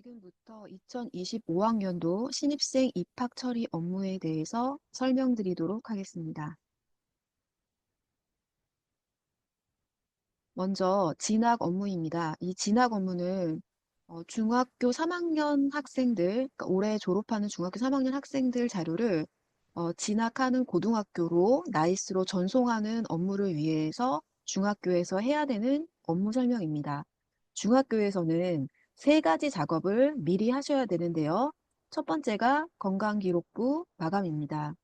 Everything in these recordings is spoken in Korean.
지금부터 2025학년도 신입생 입학 처리 업무에 대해서 설명드리도록 하겠습니다. 먼저 진학 업무입니다. 이 진학 업무는 중학교 3학년 학생들, 그러니까 올해 졸업하는 중학교 3학년 학생들 자료를 진학하는 고등학교로 나이스로 전송하는 업무를 위해서 중학교에서 해야 되는 업무 설명입니다. 중학교에서는 세 가지 작업을 미리 하셔야 되는데요. 첫 번째가 건강기록부 마감입니다.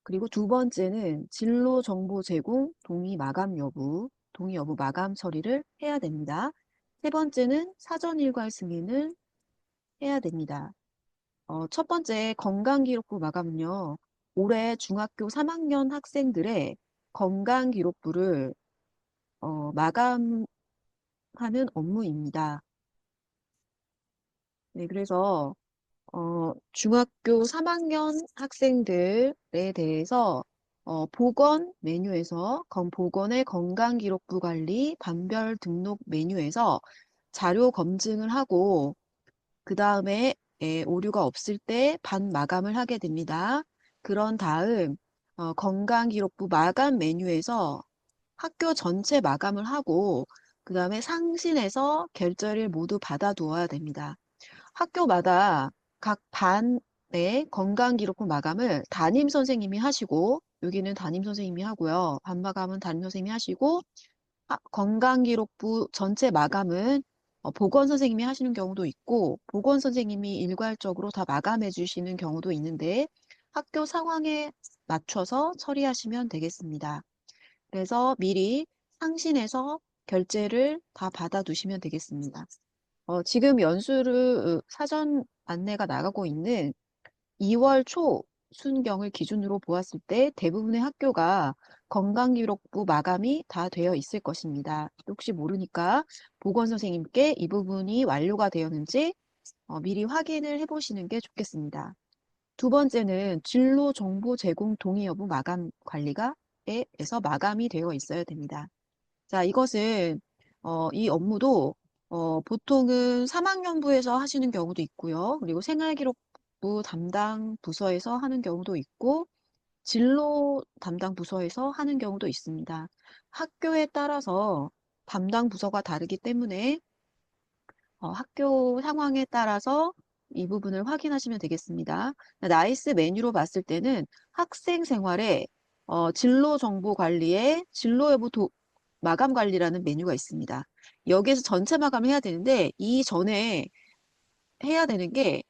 그리고 두 번째는 진로 정보 제공 동의 여부 마감 처리를 해야 됩니다. 세 번째는 사전 일괄 승인을 해야 됩니다. 첫 번째 건강기록부 마감은요. 올해 중학교 3학년 학생들의 건강기록부를 마감하는 업무입니다. 네, 그래서 중학교 3학년 학생들에 대해서 보건 메뉴에서 보건의 건강기록부 관리 반별 등록 메뉴에서 자료 검증을 하고 그 다음에 오류가 없을 때 반마감을 하게 됩니다. 그런 다음 건강기록부 마감 메뉴에서 학교 전체 마감을 하고 그 다음에 상신해서 결제를 모두 받아두어야 됩니다. 학교마다 각 반의 건강기록부 마감을 담임 선생님이 하시고 여기는 담임 선생님이 하고요. 반 마감은 담임 선생님이 하시고 건강기록부 전체 마감은 보건 선생님이 하시는 경우도 있고 보건 선생님이 일괄적으로 다 마감해 주시는 경우도 있는데 학교 상황에 맞춰서 처리하시면 되겠습니다. 그래서 미리 상신해서 결제를 다 받아두시면 되겠습니다. 지금 연수를 사전 안내가 나가고 있는 2월 초 순경을 기준으로 보았을 때 대부분의 학교가 건강기록부 마감이 다 되어 있을 것입니다. 혹시 모르니까 보건선생님께 이 부분이 완료가 되었는지 미리 확인을 해보시는 게 좋겠습니다. 두 번째는 진로 정보 제공 동의 여부 마감 관리가 에서 마감이 되어 있어야 됩니다. 자, 이것은 이 업무도 보통은 3학년부에서 하시는 경우도 있고요. 그리고 생활기록부 담당 부서에서 하는 경우도 있고 진로 담당 부서에서 하는 경우도 있습니다. 학교에 따라서 담당 부서가 다르기 때문에 학교 상황에 따라서 이 부분을 확인하시면 되겠습니다. 나이스 메뉴로 봤을 때는 학생 생활에 진로 정보 관리에 진로 여부 마감 관리라는 메뉴가 있습니다. 여기에서 전체 마감을 해야 되는데 이 전에 해야 되는 게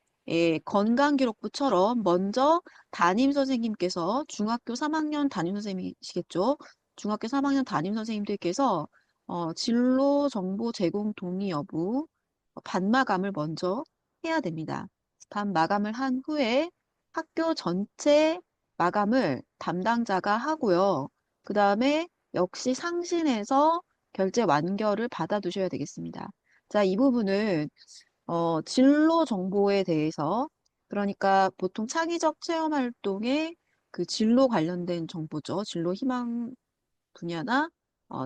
건강기록부처럼 먼저 담임 선생님께서 중학교 3학년 담임 선생님이시겠죠. 중학교 3학년 담임 선생님들께서 진로 정보 제공 동의 여부 반마감을 먼저 해야 됩니다. 반마감을 한 후에 학교 전체 마감을 담당자가 하고요. 그 다음에 역시 상신해서 결제 완결을 받아두셔야 되겠습니다. 자, 이 부분은 진로 정보에 대해서 그러니까 보통 창의적 체험 활동에 그 진로 관련된 정보죠. 진로 희망 분야나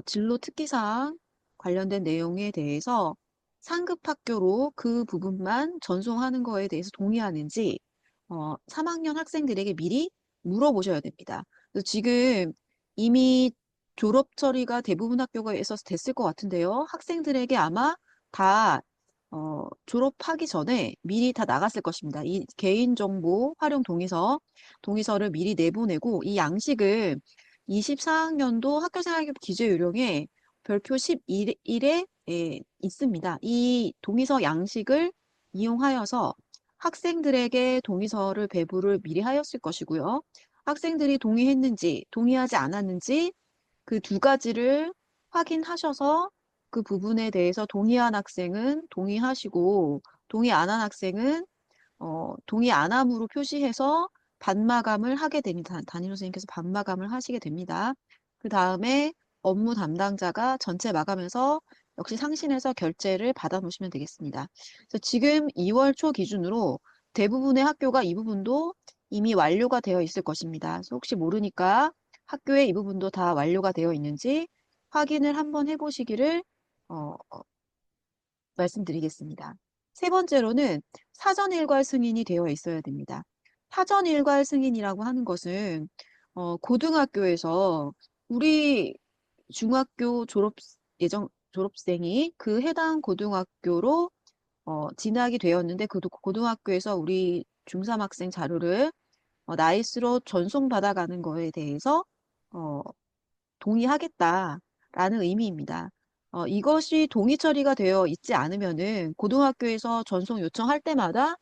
진로 특기사항 관련된 내용에 대해서 상급 학교로 그 부분만 전송하는 거에 대해서 동의하는지 3학년 학생들에게 미리 물어보셔야 됩니다. 그래서 지금 이미 졸업 처리가 대부분 학교에서 됐을 것 같은데요. 학생들에게 아마 다 졸업하기 전에 미리 다 나갔을 것입니다. 이 개인정보 활용 동의서를 미리 내보내고 이 양식을 24학년도 학교생활기록 기재요령에 별표 11에 있습니다. 이 동의서 양식을 이용하여서 학생들에게 동의서를 배부를 미리 하였을 것이고요. 학생들이 동의했는지 동의하지 않았는지 그 두 가지를 확인하셔서 그 부분에 대해서 동의한 학생은 동의하시고 동의 안 한 학생은 동의 안 함으로 표시해서 반마감을 하게 됩니다. 담임 선생님께서 반마감을 하시게 됩니다. 그 다음에 업무 담당자가 전체 마감해서 역시 상신해서 결제를 받아 놓으시면 되겠습니다. 그래서 지금 2월 초 기준으로 대부분의 학교가 이 부분도 이미 완료가 되어 있을 것입니다. 그래서 혹시 모르니까 학교에 이 부분도 다 완료가 되어 있는지 확인을 한번 해보시기를 말씀드리겠습니다. 세 번째로는 사전 일괄 승인이 되어 있어야 됩니다. 사전 일괄 승인이라고 하는 것은 고등학교에서 우리 중학교 졸업생이 그 해당 고등학교로 진학이 되었는데 그 고등학교에서 우리 중3 학생 자료를 나이스로 전송받아가는 거에 대해서 어, 동의하겠다라는 의미입니다. 이것이 동의 처리가 되어 있지 않으면은 고등학교에서 전송 요청할 때마다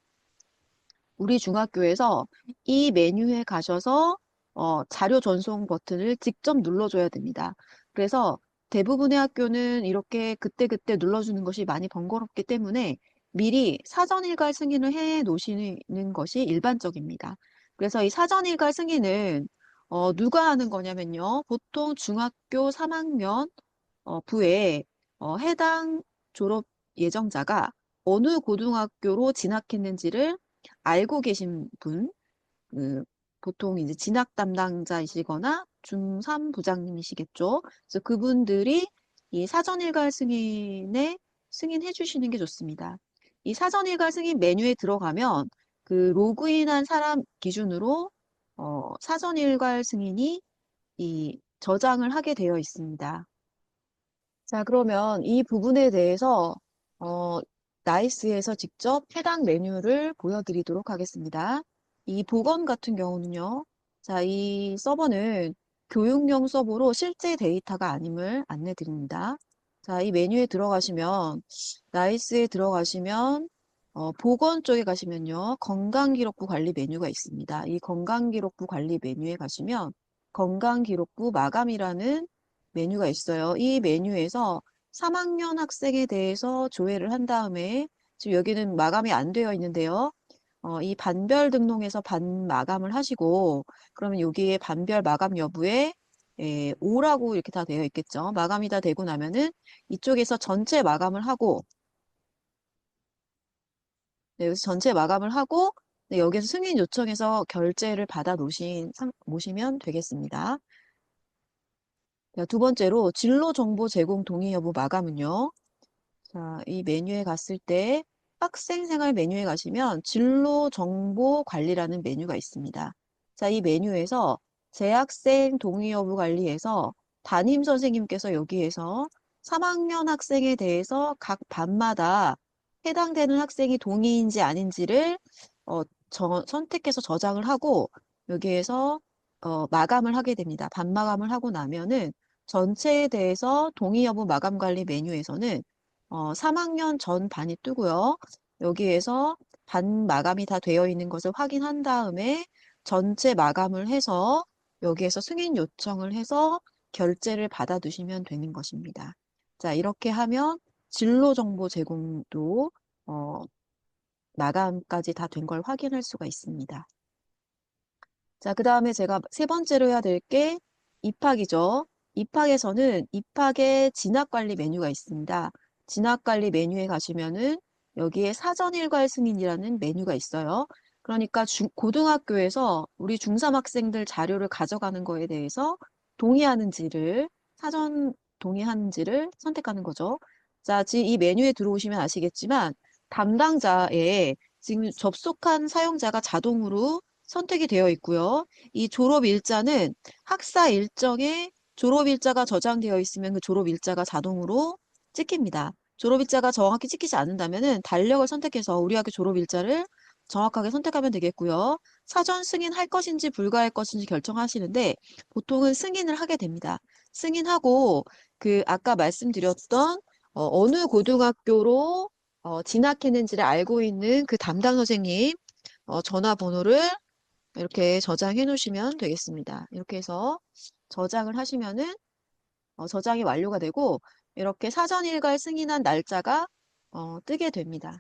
우리 중학교에서 이 메뉴에 가셔서 자료 전송 버튼을 직접 눌러줘야 됩니다. 그래서 대부분의 학교는 이렇게 그때그때 눌러주는 것이 많이 번거롭기 때문에 미리 사전 일괄 승인을 해 놓으시는 것이 일반적입니다. 그래서 이 사전 일괄 승인은 누가 하는 거냐면요. 보통 중학교 3학년 부에 해당 졸업 예정자가 어느 고등학교로 진학했는지를 알고 계신 분, 그, 보통 이제 진학 담당자이시거나 중3 부장님이시겠죠. 그래서 그분들이 이 사전 일괄 승인에 승인해 주시는 게 좋습니다. 이 사전 일괄 승인 메뉴에 들어가면 그 로그인한 사람 기준으로 사전 일괄 승인이 이 저장을 하게 되어 있습니다. 자, 그러면 이 부분에 대해서 어, 나이스에서 직접 해당 메뉴를 보여드리도록 하겠습니다. 이 보건 같은 경우는요. 자, 이 서버는 교육용 서버로 실제 데이터가 아님을 안내 드립니다. 자, 이 메뉴에 들어가시면 나이스에 들어가시면 보건 쪽에 가시면요. 건강기록부 관리 메뉴가 있습니다. 이 건강기록부 관리 메뉴에 가시면 건강기록부 마감이라는 메뉴가 있어요. 이 메뉴에서 3학년 학생에 대해서 조회를 한 다음에 지금 여기는 마감이 안 되어 있는데요. 이 반별 등록에서 반 마감을 하시고 그러면 여기에 반별 마감 여부에 O라고 이렇게 다 되어 있겠죠. 마감이 다 되고 나면은 이쪽에서 전체 마감을 하고 네, 여기서 전체 마감을 하고 네, 여기서 승인 요청해서 결제를 받아 놓으시면 되겠습니다. 자, 두 번째로 진로 정보 제공 동의 여부 마감은요. 자, 이 메뉴에 갔을 때 학생 생활 메뉴에 가시면 진로 정보 관리라는 메뉴가 있습니다. 자, 이 메뉴에서 재학생 동의 여부 관리에서 담임 선생님께서 여기에서 3학년 학생에 대해서 각 반마다 해당되는 학생이 동의인지 아닌지를 선택해서 저장을 하고 여기에서 마감을 하게 됩니다. 반마감을 하고 나면은 전체에 대해서 동의 여부 마감 관리 메뉴에서는 3학년 전 반이 뜨고요. 여기에서 반 마감이 다 되어 있는 것을 확인한 다음에 전체 마감을 해서 여기에서 승인 요청을 해서 결제를 받아두시면 되는 것입니다. 자, 이렇게 하면 진로 정보 제공도 마감까지 다 된 걸 확인할 수가 있습니다. 자, 그 다음에 제가 세 번째로 해야 될 게 입학이죠. 입학에서는 입학의 진학관리 메뉴가 있습니다. 진학관리 메뉴에 가시면은 여기에 사전일괄 승인이라는 메뉴가 있어요. 그러니까 고등학교에서 우리 중3 학생들 자료를 가져가는 거에 대해서 동의하는지를, 사전 동의하는지를 선택하는 거죠. 자, 지금 이 메뉴에 들어오시면 아시겠지만 담당자에 지금 접속한 사용자가 자동으로 선택이 되어 있고요. 이 졸업 일자는 학사 일정에 졸업 일자가 저장되어 있으면 그 졸업 일자가 자동으로 찍힙니다. 졸업 일자가 정확히 찍히지 않는다면은 달력을 선택해서 우리 학교 졸업 일자를 정확하게 선택하면 되겠고요. 사전 승인할 것인지 불가할 것인지 결정하시는데 보통은 승인을 하게 됩니다. 승인하고 그 아까 말씀드렸던 어느 고등학교로 진학했는지를 알고 있는 그 담당 선생님 전화번호를 이렇게 저장해 놓으시면 되겠습니다. 이렇게 해서 저장을 하시면은 저장이 완료가 되고 이렇게 사전 일괄 승인한 날짜가 뜨게 됩니다.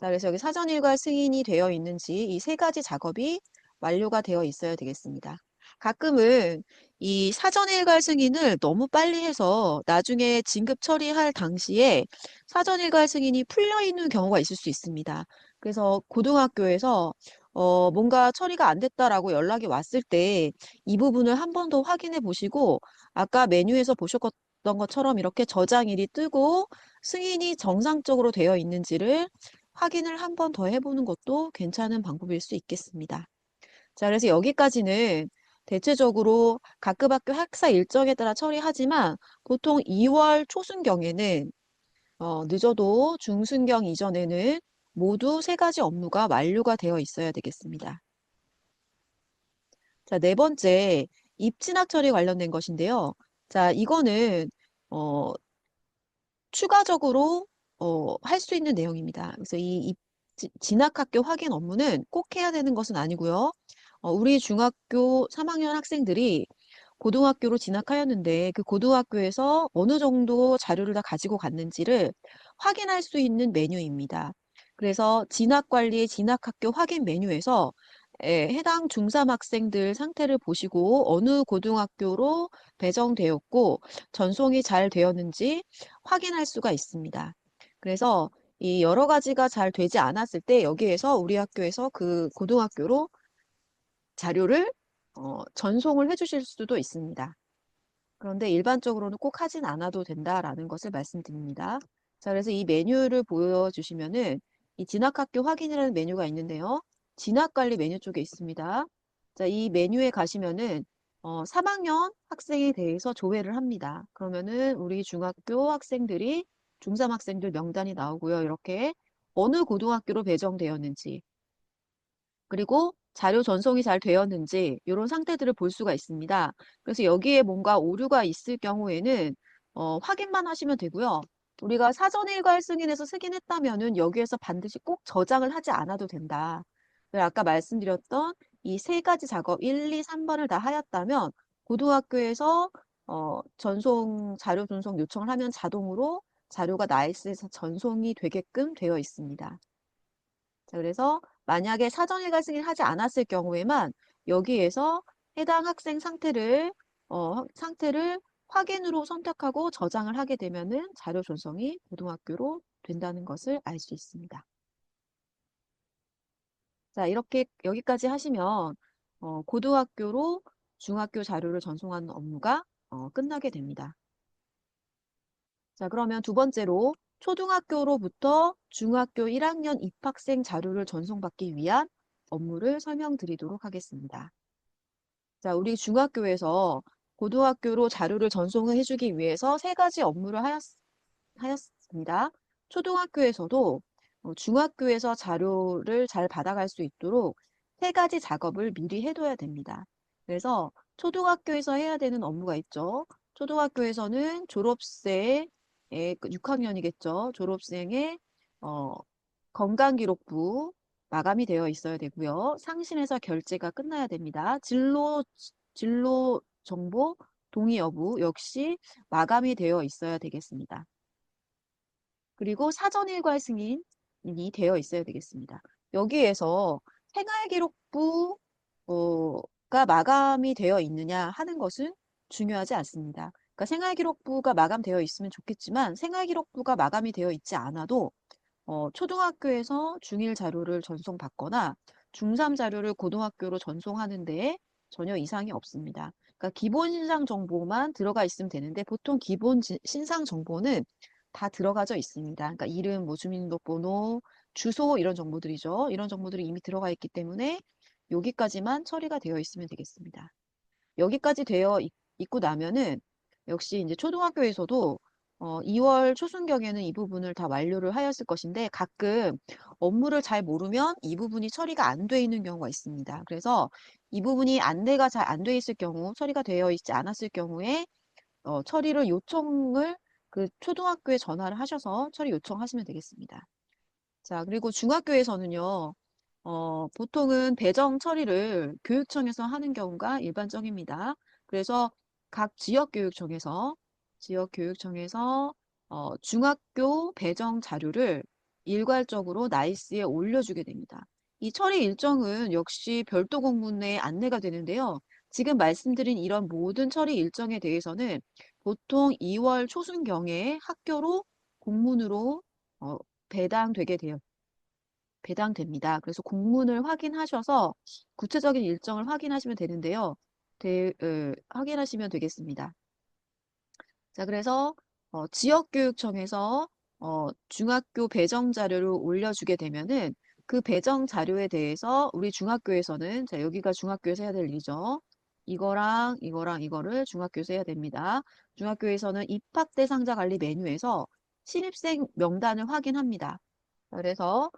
자, 그래서 여기 사전 일괄 승인이 되어 있는지 이 세 가지 작업이 완료가 되어 있어야 되겠습니다. 가끔은 이 사전 일괄 승인을 너무 빨리 해서 나중에 진급 처리할 당시에 사전 일괄 승인이 풀려 있는 경우가 있을 수 있습니다. 그래서 고등학교에서 뭔가 처리가 안 됐다라고 연락이 왔을 때 이 부분을 한 번 더 확인해 보시고 아까 메뉴에서 보셨던 것처럼 이렇게 저장일이 뜨고 승인이 정상적으로 되어 있는지를 확인을 한 번 더 해보는 것도 괜찮은 방법일 수 있겠습니다. 자, 그래서 여기까지는 대체적으로 각급 학교 학사 일정에 따라 처리하지만 보통 2월 초순경에는 늦어도 중순경 이전에는 모두 세 가지 업무가 완료가 되어 있어야 되겠습니다. 자, 네 번째, 입진학 처리 관련된 것인데요. 자, 이거는 추가적으로 할 수 있는 내용입니다. 그래서 이 진학학교 확인 업무는 꼭 해야 되는 것은 아니고요. 우리 중학교 3학년 학생들이 고등학교로 진학하였는데 그 고등학교에서 어느 정도 자료를 다 가지고 갔는지를 확인할 수 있는 메뉴입니다. 그래서 진학관리의 진학학교 확인 메뉴에서 해당 중3 학생들 상태를 보시고 어느 고등학교로 배정되었고 전송이 잘 되었는지 확인할 수가 있습니다. 그래서 이 여러 가지가 잘 되지 않았을 때 여기에서 우리 학교에서 그 고등학교로 자료를 전송을 해주실 수도 있습니다. 그런데 일반적으로는 꼭 하진 않아도 된다라는 것을 말씀드립니다. 자, 그래서 이 메뉴를 보여주시면은 이 진학학교 확인이라는 메뉴가 있는데요. 진학관리 메뉴 쪽에 있습니다. 자, 이 메뉴에 가시면은 3학년 학생에 대해서 조회를 합니다. 그러면은 우리 중학교 학생들이 중3 학생들 명단이 나오고요. 이렇게 어느 고등학교로 배정되었는지 그리고 자료 전송이 잘 되었는지 이런 상태들을 볼 수가 있습니다. 그래서 여기에 뭔가 오류가 있을 경우에는 확인만 하시면 되고요. 우리가 사전 일괄 승인해서 승인했다면은 여기에서 반드시 꼭 저장을 하지 않아도 된다. 그래서 아까 말씀드렸던 이 세 가지 작업 1, 2, 3번을 다 하였다면 고등학교에서 자료 전송 요청을 하면 자동으로 자료가 나이스에서 전송이 되게끔 되어 있습니다. 자, 그래서 만약에 사전 일괄 승인하지 않았을 경우에만 여기에서 해당 학생 상태를 확인으로 선택하고 저장을 하게 되면은 자료 전송이 고등학교로 된다는 것을 알 수 있습니다. 자, 이렇게 여기까지 하시면 고등학교로 중학교 자료를 전송하는 업무가 끝나게 됩니다. 자, 그러면 두 번째로 초등학교로부터 중학교 1학년 입학생 자료를 전송받기 위한 업무를 설명드리도록 하겠습니다. 자, 우리 중학교에서 고등학교로 자료를 전송해 주기 위해서 세 가지 업무를 하였습니다. 초등학교에서도 중학교에서 자료를 잘 받아갈 수 있도록 세 가지 작업을 미리 해둬야 됩니다. 그래서 초등학교에서 해야 되는 업무가 있죠. 초등학교에서는 졸업생의 6학년이겠죠. 졸업생의 어, 건강기록부 마감이 되어 있어야 되고요. 상신에서 결제가 끝나야 됩니다. 진로 정보 동의 여부 역시 마감이 되어 있어야 되겠습니다. 그리고 사전 일괄 승인이 되어 있어야 되겠습니다. 여기에서 생활기록부가 마감이 되어 있느냐 하는 것은 중요하지 않습니다. 그러니까 생활기록부가 마감되어 있으면 좋겠지만 생활기록부가 마감이 되어 있지 않아도 초등학교에서 중1 자료를 전송받거나 중3 자료를 고등학교로 전송하는 데에 전혀 이상이 없습니다. 그러니까 기본 신상 정보만 들어가 있으면 되는데 보통 기본 신상 정보는 다 들어가져 있습니다. 그러니까 이름, 뭐 주민등록번호, 주소 이런 정보들이죠. 이런 정보들이 이미 들어가 있기 때문에 여기까지만 처리가 되어 있으면 되겠습니다. 여기까지 있고 나면은 역시 이제 초등학교에서도 2월 초순경에는 이 부분을 다 완료를 하였을 것인데 가끔 업무를 잘 모르면 이 부분이 처리가 안 돼 있는 경우가 있습니다. 그래서 이 부분이 안내가 잘 안 돼 있을 경우, 처리가 되어 있지 않았을 경우에 처리를 요청을 그 초등학교에 전화를 하셔서 처리 요청하시면 되겠습니다. 자, 그리고 중학교에서는요, 보통은 배정 처리를 교육청에서 하는 경우가 일반적입니다. 그래서 각 지역교육청에서 중학교 배정 자료를 일괄적으로 나이스에 올려주게 됩니다. 이 처리 일정은 역시 별도 공문에 안내가 되는데요. 지금 말씀드린 이런 모든 처리 일정에 대해서는 보통 2월 초순경에 학교로 공문으로 어, 배당되게 되어 배당됩니다. 그래서 공문을 확인하셔서 구체적인 일정을 확인하시면 되는데요. 확인하시면 되겠습니다. 자, 그래서 지역교육청에서 중학교 배정 자료를 올려주게 되면은 그 배정 자료에 대해서 우리 중학교에서는 자, 여기가 중학교에서 해야 될 일이죠. 이거랑 이거랑 이거를 중학교에서 해야 됩니다. 중학교에서는 입학 대상자 관리 메뉴에서 신입생 명단을 확인합니다. 그래서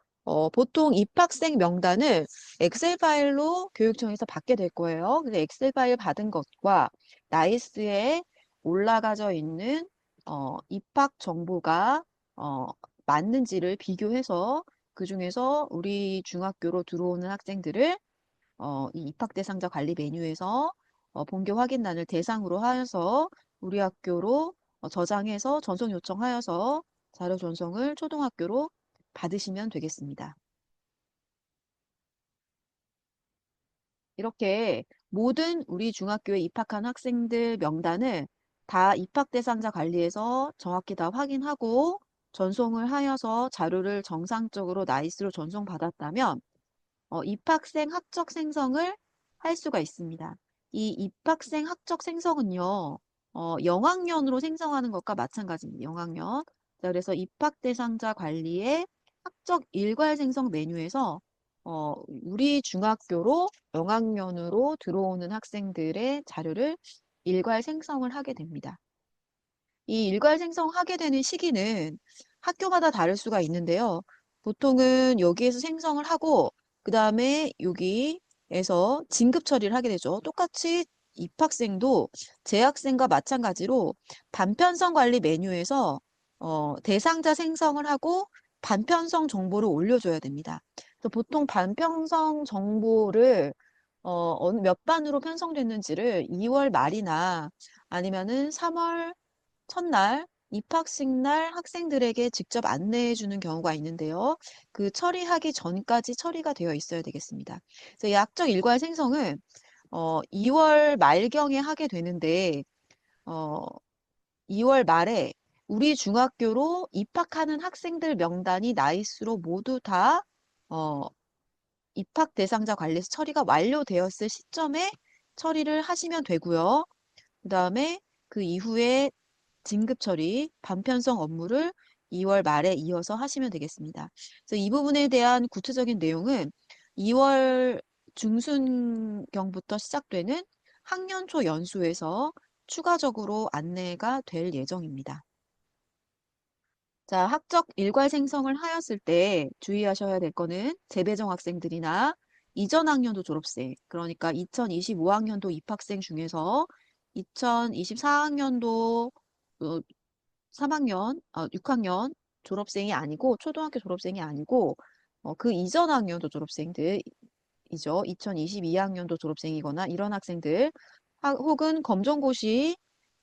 보통 입학생 명단을 엑셀 파일로 교육청에서 받게 될 거예요. 근데 엑셀 파일 받은 것과 나이스에 올라가져 있는 입학 정보가 어, 맞는지를 비교해서 그중에서 우리 중학교로 들어오는 학생들을 이 입학 대상자 관리 메뉴에서 본교 확인란을 대상으로 하여서 우리 학교로 저장해서 전송 요청하여서 자료 전송을 초등학교로 받으시면 되겠습니다. 이렇게 모든 우리 중학교에 입학한 학생들 명단을 다 입학 대상자 관리에서 정확히 다 확인하고 전송을 하여서 자료를 정상적으로 나이스로 전송받았다면 입학생 학적 생성을 할 수가 있습니다. 이 입학생 학적 생성은요, 영학년으로 생성하는 것과 마찬가지입니다. 영학년. 자, 그래서 입학 대상자 관리의 학적 일괄 생성 메뉴에서 우리 중학교로 영학년으로 들어오는 학생들의 자료를 일괄 생성을 하게 됩니다. 이 일괄 생성하게 되는 시기는 학교마다 다를 수가 있는데요. 보통은 여기에서 생성을 하고 그 다음에 여기에서 진급 처리를 하게 되죠. 똑같이 입학생도 재학생과 마찬가지로 반편성 관리 메뉴에서 대상자 생성을 하고 반편성 정보를 올려줘야 됩니다. 그래서 보통 반편성 정보를 어느 몇 반으로 편성됐는지를 2월 말이나 아니면은 3월 첫날 입학식 날 학생들에게 직접 안내해 주는 경우가 있는데요. 그 처리하기 전까지 처리가 되어 있어야 되겠습니다. 그래서 이 학적 일괄 생성은 2월 말경에 하게 되는데 어, 2월 말에 우리 중학교로 입학하는 학생들 명단이 나이스로 모두 다 어, 입학 대상자 관리에서 처리가 완료되었을 시점에 처리를 하시면 되고요. 그 다음에 그 이후에 진급 처리, 반편성 업무를 2월 말에 이어서 하시면 되겠습니다. 그래서 이 부분에 대한 구체적인 내용은 2월 중순경부터 시작되는 학년 초 연수에서 추가적으로 안내가 될 예정입니다. 자, 학적 일괄 생성을 하였을 때 주의하셔야 될 거는 재배정 학생들이나 이전 학년도 졸업생, 그러니까 2025학년도 입학생 중에서 2024학년도 3학년, 6학년 졸업생이 아니고 초등학교 졸업생이 아니고 그 이전 학년도 졸업생들이죠. 2022학년도 졸업생이거나 이런 학생들 혹은 검정고시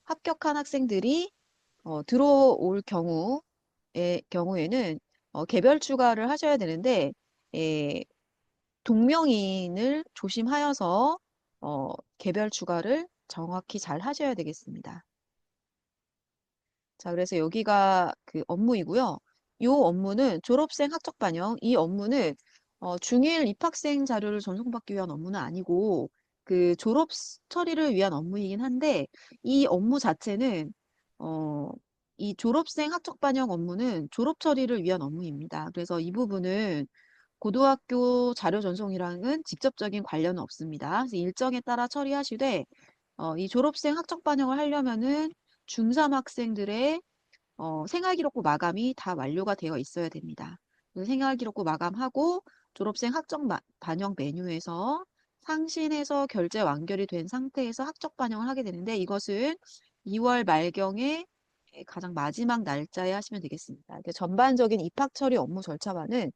합격한 학생들이 들어올 경우에는 개별 추가를 하셔야 되는데 에, 동명이인을 조심하여서 개별 추가를 정확히 잘 하셔야 되겠습니다. 자, 그래서 여기가 그 업무이고요. 이 업무는 졸업생 학적 반영, 이 업무는 중일 입학생 자료를 전송받기 위한 업무는 아니고 그 졸업 처리를 위한 업무이긴 한데 이 업무 자체는 어, 이 졸업생 학적 반영 업무는 졸업 처리를 위한 업무입니다. 그래서 이 부분은 고등학교 자료 전송이랑은 직접적인 관련은 없습니다. 그래서 일정에 따라 처리하시되 이 졸업생 학적 반영을 하려면은 중3 학생들의 생활기록부 마감이 다 완료가 되어 있어야 됩니다. 그 생활기록부 마감하고 졸업생 학적 반영 메뉴에서 상신해서 결제 완결이 된 상태에서 학적 반영을 하게 되는데 이것은 2월 말경에 가장 마지막 날짜에 하시면 되겠습니다. 이렇게 전반적인 입학 처리 업무 절차와는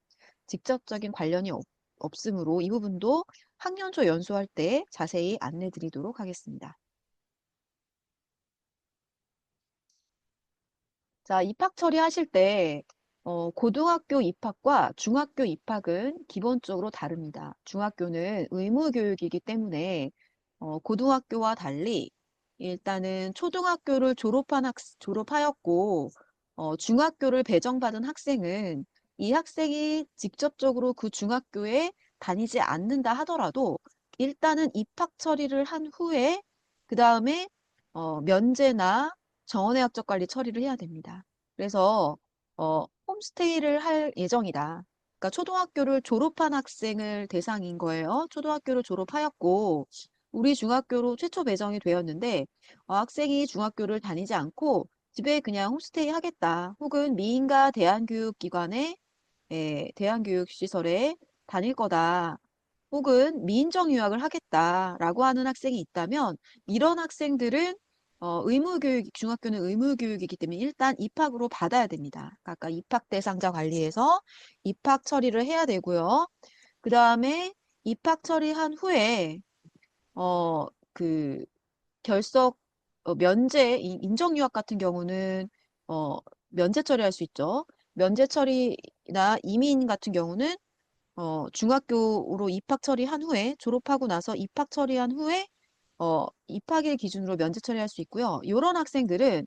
직접적인 관련이 없으므로 이 부분도 학년초 연수할 때 자세히 안내 드리도록 하겠습니다. 자, 입학 처리하실 때 고등학교 입학과 중학교 입학은 기본적으로 다릅니다. 중학교는 의무 교육이기 때문에 고등학교와 달리 일단은 초등학교를 졸업하였고 중학교를 배정받은 학생은 이 학생이 직접적으로 그 중학교에 다니지 않는다 하더라도 일단은 입학 처리를 한 후에 그 다음에 면제나 정원의 학적 관리 처리를 해야 됩니다. 그래서 홈스테이를 할 예정이다. 그러니까 초등학교를 졸업한 학생을 대상인 거예요. 초등학교를 졸업하였고 우리 중학교로 최초 배정이 되었는데 학생이 중학교를 다니지 않고 집에 그냥 홈스테이 하겠다. 혹은 미인가 대안교육기관에 대안교육시설에 다닐 거다. 혹은 미인정 유학을 하겠다라고 하는 학생이 있다면 이런 학생들은 의무교육, 중학교는 의무교육이기 때문에 일단 입학으로 받아야 됩니다. 아까 입학 대상자 관리에서 입학 처리를 해야 되고요. 그 다음에 입학 처리한 후에 그 결석 면제 인정 유학 같은 경우는 어, 면제 처리할 수 있죠. 면제 처리나 이민 같은 경우는 중학교로 입학 처리한 후에 졸업하고 나서 입학 처리한 후에 입학일 기준으로 면제 처리할 수 있고요. 이런 학생들은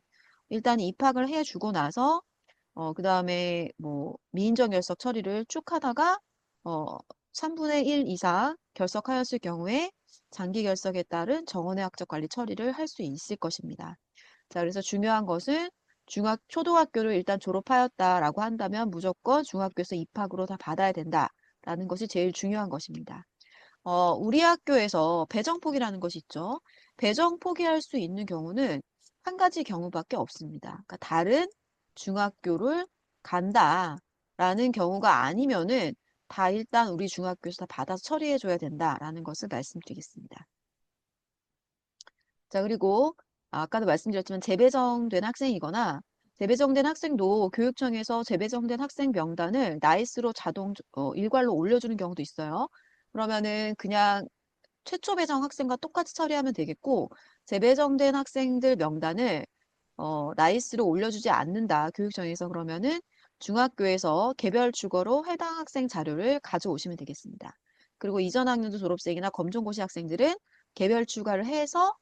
일단 입학을 해주고 나서 그 다음에 뭐 미인정 결석 처리를 쭉 하다가 어, 3분의 1 이상 결석하였을 경우에 장기 결석에 따른 정원의 학적 관리 처리를 할 수 있을 것입니다. 자, 그래서 중요한 것은 초등학교를 일단 졸업하였다라고 한다면 무조건 중학교에서 입학으로 다 받아야 된다라는 것이 제일 중요한 것입니다. 우리 학교에서 배정포기라는 것이 있죠. 배정포기할 수 있는 경우는 한 가지 경우밖에 없습니다. 그러니까 다른 중학교를 간다라는 경우가 아니면은 다 일단 우리 중학교에서 다 받아서 처리해줘야 된다라는 것을 말씀드리겠습니다. 자, 그리고 아까도 말씀드렸지만 재배정된 학생이거나 재배정된 학생도 교육청에서 재배정된 학생 명단을 나이스로 자동 일괄로 올려주는 경우도 있어요. 그러면은 그냥 최초 배정 학생과 똑같이 처리하면 되겠고 재배정된 학생들 명단을 나이스로 올려주지 않는다. 교육청에서 그러면은 중학교에서 개별 주거로 해당 학생 자료를 가져오시면 되겠습니다. 그리고 이전 학년도 졸업생이나 검정고시 학생들은 개별 추가를 해서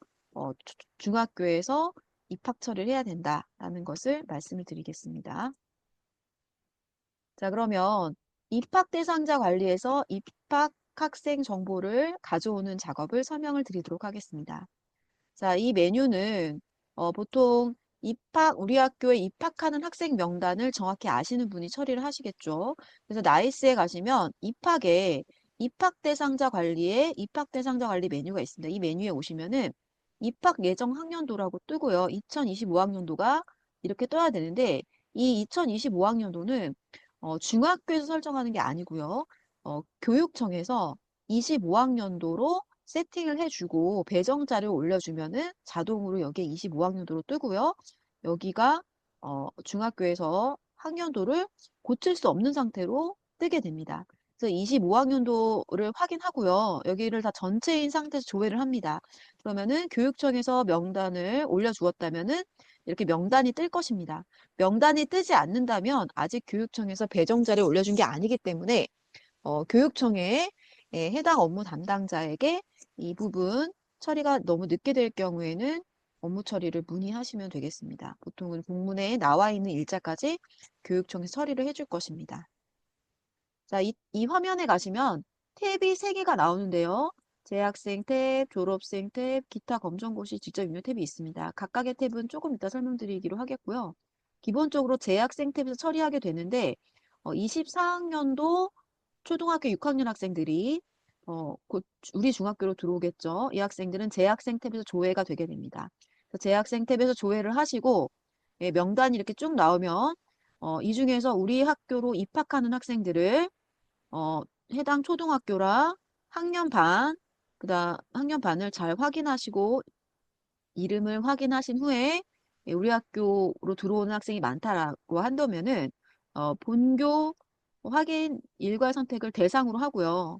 중학교에서 입학 처리를 해야 된다라는 것을 말씀을 드리겠습니다. 자, 그러면 입학 대상자 관리에서 입학 학생 정보를 가져오는 작업을 설명을 드리도록 하겠습니다. 자, 이 메뉴는 보통 우리 학교에 입학하는 학생 명단을 정확히 아시는 분이 처리를 하시겠죠. 그래서 나이스에 가시면 입학 대상자 관리에 입학 대상자 관리 메뉴가 있습니다. 이 메뉴에 오시면은 입학 예정 학년도라고 뜨고요. 2025학년도가 이렇게 떠야 되는데 이 2025학년도는 중학교에서 설정하는 게 아니고요. 교육청에서 25학년도로 세팅을 해주고 배정자를 올려주면은 자동으로 여기에 25학년도로 뜨고요. 여기가 중학교에서 학년도를 고칠 수 없는 상태로 뜨게 됩니다. 그래서 25학년도를 확인하고요. 여기를 다 전체인 상태에서 조회를 합니다. 그러면은 교육청에서 명단을 올려주었다면은 이렇게 명단이 뜰 것입니다. 명단이 뜨지 않는다면 아직 교육청에서 배정자를 올려준 게 아니기 때문에 교육청에 해당 업무 담당자에게 이 부분 처리가 너무 늦게 될 경우에는 업무 처리를 문의하시면 되겠습니다. 보통은 공문에 나와 있는 일자까지 교육청에서 처리를 해줄 것입니다. 자, 이 화면에 가시면 탭이 3개가 나오는데요. 재학생 탭, 졸업생 탭, 기타 검정고시 직접 입력 탭이 있습니다. 각각의 탭은 조금 이따 설명드리기로 하겠고요. 기본적으로 재학생 탭에서 처리하게 되는데 24학년도 초등학교 6학년 학생들이 곧 우리 중학교로 들어오겠죠. 이 학생들은 재학생 탭에서 조회가 되게 됩니다. 그래서 재학생 탭에서 조회를 하시고 명단이 이렇게 쭉 나오면 이 중에서 우리 학교로 입학하는 학생들을 어, 해당 초등학교랑 학년 반, 그다음 학년 반을 잘 확인하시고 이름을 확인하신 후에 우리 학교로 들어오는 학생이 많다라고 한다면은 본교 확인 일괄 선택을 대상으로 하고요.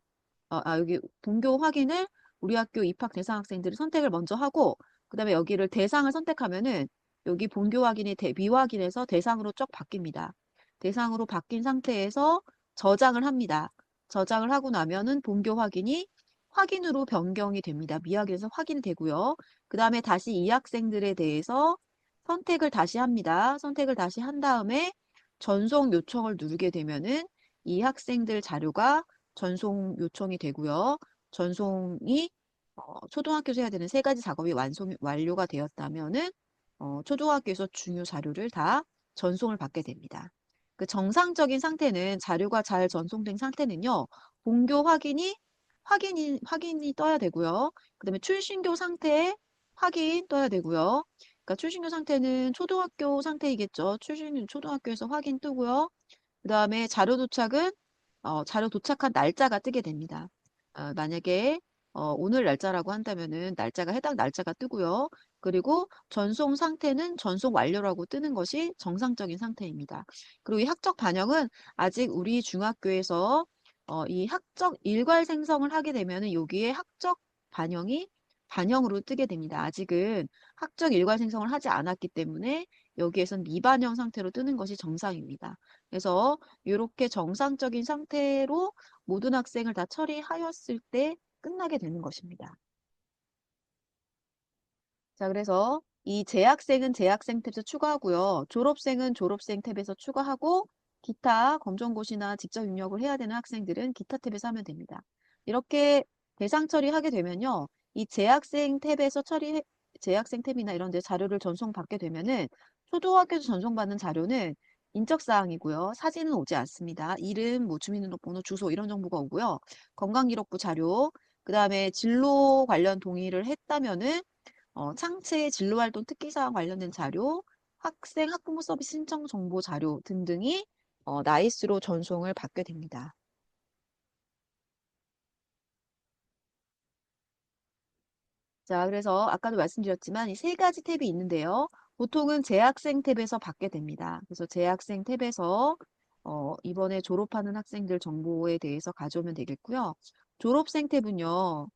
여기 본교 확인을 우리 학교 입학 대상 학생들을 선택을 먼저 하고 그다음에 여기를 대상을 선택하면은 여기 본교 확인이 미확인해서 대상으로 쭉 바뀝니다. 대상으로 바뀐 상태에서 저장을 합니다. 저장을 하고 나면은 본교 확인이 확인으로 변경이 됩니다. 미확인해서 확인이 되고요. 그 다음에 다시 이 학생들에 대해서 선택을 다시 합니다. 선택을 다시 한 다음에 전송 요청을 누르게 되면은 이 학생들 자료가 전송 요청이 되고요. 전송이 초등학교에서 해야 되는 3가지 작업이 완료가 되었다면은 초등학교에서 중요 자료를 다 전송을 받게 됩니다. 그 정상적인 상태는 자료가 잘 전송된 상태는요. 본교 확인이 떠야 되고요. 그다음에 출신교 상태 확인 떠야 되고요. 그러니까 출신교 상태는 초등학교 상태이겠죠. 출신 초등학교에서 확인 뜨고요. 그다음에 자료 도착은 자료 도착한 날짜가 뜨게 됩니다. 만약에 오늘 날짜라고 한다면은 날짜가 해당 날짜가 뜨고요. 그리고 전송 상태는 전송 완료라고 뜨는 것이 정상적인 상태입니다. 그리고 이 학적 반영은 아직 우리 중학교에서 이 학적 일괄 생성을 하게 되면은 여기에 학적 반영으로 뜨게 됩니다. 아직은 학적 일괄 생성을 하지 않았기 때문에 여기에선 미반영 상태로 뜨는 것이 정상입니다. 그래서 이렇게 정상적인 상태로 모든 학생을 다 처리하였을 때 끝나게 되는 것입니다. 자, 그래서 이 재학생은 재학생 탭에서 추가하고요. 졸업생은 졸업생 탭에서 추가하고 기타 검정고시나 직접 입력을 해야 되는 학생들은 기타 탭에서 하면 됩니다. 이렇게 대상 처리하게 되면요. 이 재학생 탭이나 이런 데 자료를 전송받게 되면은 초등학교에서 전송받는 자료는 인적사항이고요. 사진은 오지 않습니다. 이름, 뭐 주민등록번호, 주소 이런 정보가 오고요. 건강기록부 자료, 그 다음에 진로 관련 동의를 했다면은 창체 진로활동 특기사항 관련된 자료, 학생 학부모 서비스 신청 정보 자료 등등이 나이스로 전송을 받게 됩니다. 자, 그래서 아까도 말씀드렸지만 이 세 가지 탭이 있는데요. 보통은 재학생 탭에서 받게 됩니다. 그래서 재학생 탭에서 이번에 졸업하는 학생들 정보에 대해서 가져오면 되겠고요. 졸업생 탭은요.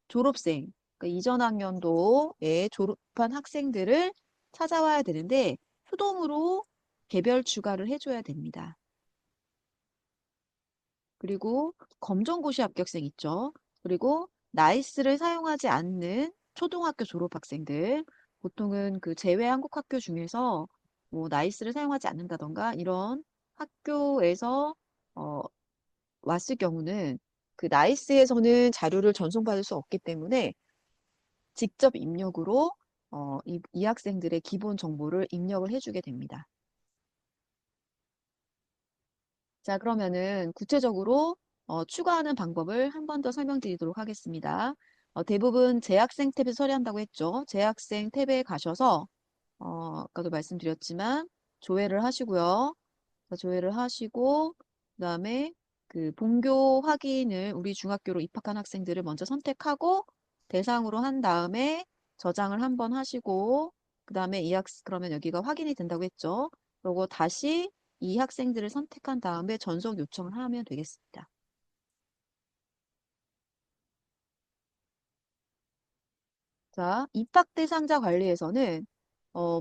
졸업생, 그러니까 이전 학년도에 졸업한 학생들을 찾아와야 되는데 수동으로 개별 추가를 해줘야 됩니다. 그리고 검정고시 합격생 있죠. 그리고 나이스를 사용하지 않는 초등학교 졸업 학생들, 보통은 그 제외 한국 학교 중에서 뭐 나이스를 사용하지 않는다던가 이런 학교에서 어, 왔을 경우는 그 나이스에서는 자료를 전송받을 수 없기 때문에 직접 입력으로 이 학생들의 기본 정보를 입력을 해주게 됩니다. 자, 그러면은 구체적으로 추가하는 방법을 한 번 더 설명드리도록 하겠습니다. 대부분 재학생 탭에서 처리한다고 했죠. 재학생 탭에 가셔서 아까도 말씀드렸지만 조회를 하시고요. 조회를 하시고 그다음에 그 본교 확인을 우리 중학교로 입학한 학생들을 먼저 선택하고 대상으로 한 다음에 저장을 한번 하시고 그다음에 그러면 여기가 확인이 된다고 했죠. 그리고 다시 이 학생들을 선택한 다음에 전송 요청을 하면 되겠습니다. 자, 입학 대상자 관리에서는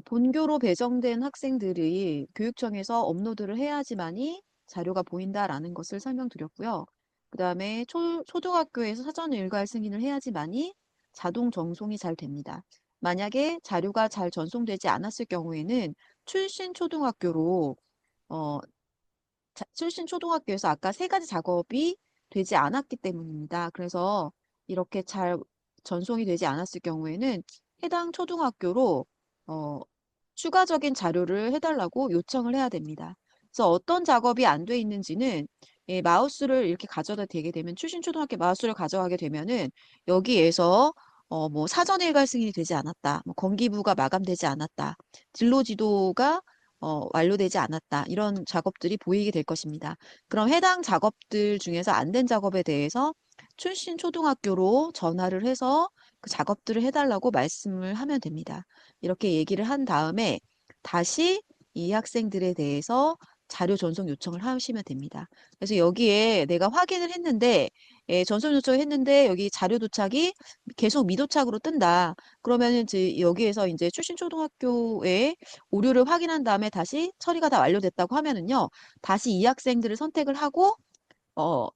본교로 배정된 학생들이 교육청에서 업로드를 해야지만이 자료가 보인다라는 것을 설명드렸고요. 그 다음에 초등학교에서 사전 일괄 승인을 해야지만이 자동 전송이 잘 됩니다. 만약에 자료가 잘 전송되지 않았을 경우에는 출신 초등학교로 어, 출신 초등학교에서 아까 세 가지 작업이 되지 않았기 때문입니다. 그래서 이렇게 잘 전송이 되지 않았을 경우에는 해당 초등학교로 어, 추가적인 자료를 해달라고 요청을 해야 됩니다. 그래서 어떤 작업이 안 돼 있는지는 마우스를 이렇게 가져다 대게 되면 출신 초등학교 마우스를 가져가게 되면은 여기에서 뭐 사전 일괄 승인이 되지 않았다, 뭐 건기부가 마감되지 않았다, 진로 지도가 완료되지 않았다. 이런 작업들이 보이게 될 것입니다. 그럼 해당 작업들 중에서 안 된 작업에 대해서 출신 초등학교로 전화를 해서 그 작업들을 해달라고 말씀을 하면 됩니다. 이렇게 얘기를 한 다음에 다시 이 학생들에 대해서 자료 전송 요청을 하시면 됩니다. 그래서 여기에 내가 확인을 했는데 전송 요청을 했는데 여기 자료 도착이 계속 미도착으로 뜬다. 그러면은 이제 여기에서 이제 출신 초등학교에 오류를 확인한 다음에 다시 처리가 다 완료됐다고 하면은요. 다시 이 학생들을 선택을 하고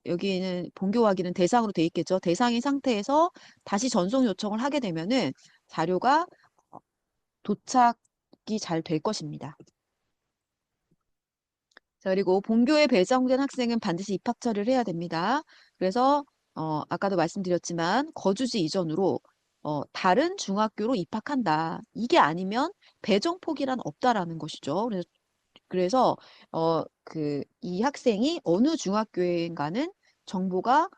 여기는 본교 확인은 대상으로 돼 있겠죠. 대상인 상태에서 다시 전송 요청을 하게 되면은 자료가 어, 도착이 잘 될 것입니다. 자, 그리고 본교에 배정된 학생은 반드시 입학 처리를 해야 됩니다. 그래서 아까도 말씀드렸지만 거주지 이전으로 다른 중학교로 입학한다. 이게 아니면 배정 포기란 없다라는 것이죠. 그래서 그래서 이 학생이 어느 중학교인가는 정보가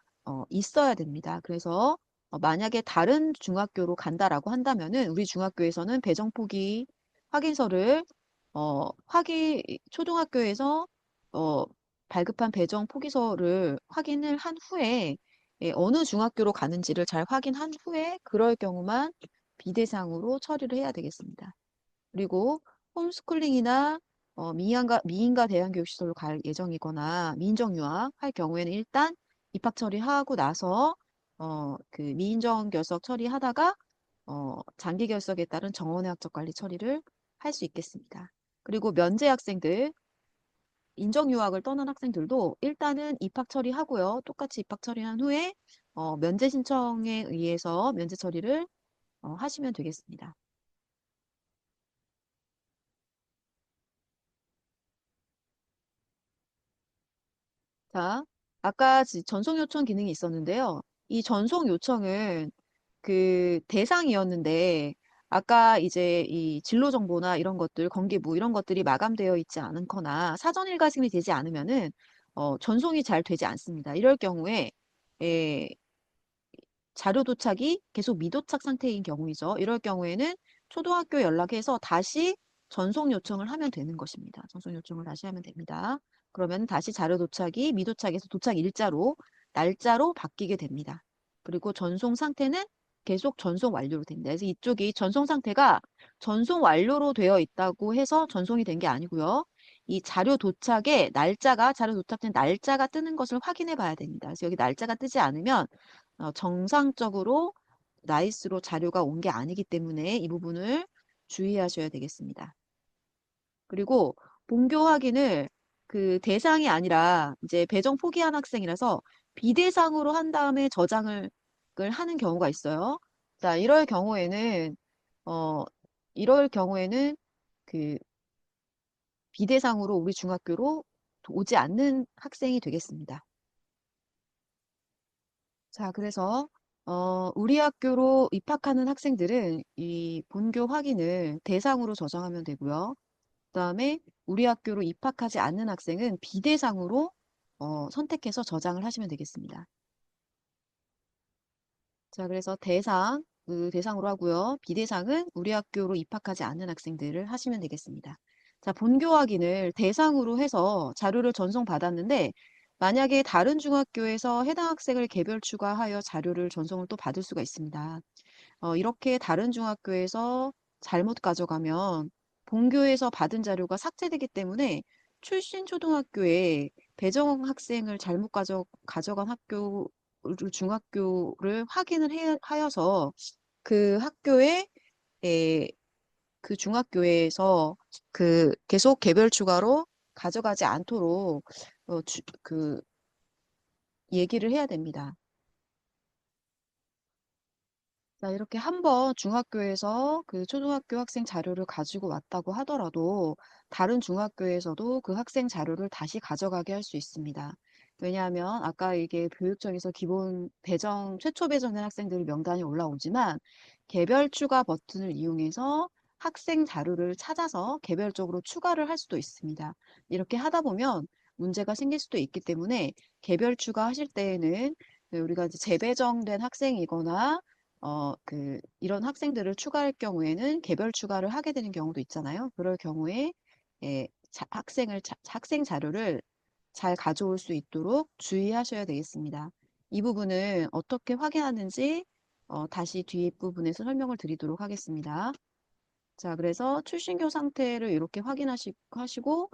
있어야 됩니다. 그래서 만약에 다른 중학교로 간다라고 한다면은 우리 중학교에서는 배정 포기 확인서를 초등학교에서 어, 발급한 배정 포기서를 확인을 한 후에 어느 중학교로 가는지를 잘 확인한 후에 그럴 경우만 비대상으로 처리를 해야 되겠습니다. 그리고 홈스쿨링이나 미인가 대안교육시설로 갈 예정이거나 미인정 유학 할 경우에는 일단 입학 처리하고 나서 미인정 결석 처리하다가 장기 결석에 따른 정원의 학적 관리 처리를 할 수 있겠습니다. 그리고 면제 학생들, 인정 유학을 떠난 학생들도 일단은 입학 처리하고요. 똑같이 입학 처리한 후에 면제 신청에 의해서 면제 처리를 하시면 되겠습니다. 자, 아까 전송 요청 기능이 있었는데요. 이 전송 요청은 그 대상이었는데, 아까 이제 이 진로 정보나 이런 것들, 건기부 이런 것들이 마감되어 있지 않거나 사전 일가심이 되지 않으면은 전송이 잘 되지 않습니다. 이럴 경우에 에, 자료 도착이 계속 미도착 상태인 경우이죠. 이럴 경우에는 초등학교 연락해서 다시 전송 요청을 하면 되는 것입니다. 전송 요청을 다시 하면 됩니다. 그러면 다시 자료 도착이 미도착에서 도착 일자로 날짜로 바뀌게 됩니다. 그리고 전송 상태는 계속 전송 완료로 됩니다. 그래서 이쪽이 전송 상태가 전송 완료로 되어 있다고 해서 전송이 된 게 아니고요. 이 자료 도착에 자료 도착된 날짜가 뜨는 것을 확인해 봐야 됩니다. 그래서 여기 날짜가 뜨지 않으면 정상적으로 나이스로 자료가 온 게 아니기 때문에 이 부분을 주의하셔야 되겠습니다. 그리고 본교 확인을 그 대상이 아니라 이제 배정 포기한 학생이라서 비대상으로 한 다음에 저장을 하는 경우가 있어요. 자, 어, 이럴 경우에는 그 비대상으로 우리 중학교로 오지 않는 학생이 되겠습니다. 자, 그래서 우리 학교로 입학하는 학생들은 이 본교 확인을 대상으로 저장하면 되고요. 그다음에 우리 학교로 입학하지 않는 학생은 비대상으로 선택해서 저장을 하시면 되겠습니다. 자, 그래서 대상으로 하고요. 비대상은 우리 학교로 입학하지 않는 학생들을 하시면 되겠습니다. 자, 본교 확인을 대상으로 해서 자료를 전송받았는데 만약에 다른 중학교에서 해당 학생을 개별 추가하여 자료를 전송을 또 받을 수가 있습니다. 이렇게 다른 중학교에서 잘못 가져가면 본교에서 받은 자료가 삭제되기 때문에 출신 초등학교에 배정 학생을 잘못 가져간 중학교를 확인을 하여서 그 학교에 에, 그 중학교에서 계속 개별 추가로 가져가지 않도록 얘기를 해야 됩니다. 자, 이렇게 한번 중학교에서 그 초등학교 학생 자료를 가지고 왔다고 하더라도 다른 중학교에서도 그 학생 자료를 다시 가져가게 할 수 있습니다. 왜냐하면 아까 이게 교육청에서 최초 배정된 학생들 명단이 올라오지만 개별 추가 버튼을 이용해서 학생 자료를 찾아서 개별적으로 추가를 할 수도 있습니다. 이렇게 하다 보면 문제가 생길 수도 있기 때문에 개별 추가하실 때에는 우리가 이제 재배정된 학생이거나 이런 학생들을 추가할 경우에는 개별 추가를 하게 되는 경우도 있잖아요. 그럴 경우에 학생 자료를 잘 가져올 수 있도록 주의하셔야 되겠습니다. 이 부분은 어떻게 확인하는지 다시 뒷부분에서 설명을 드리도록 하겠습니다. 자, 그래서 출신교 상태를 이렇게 하시고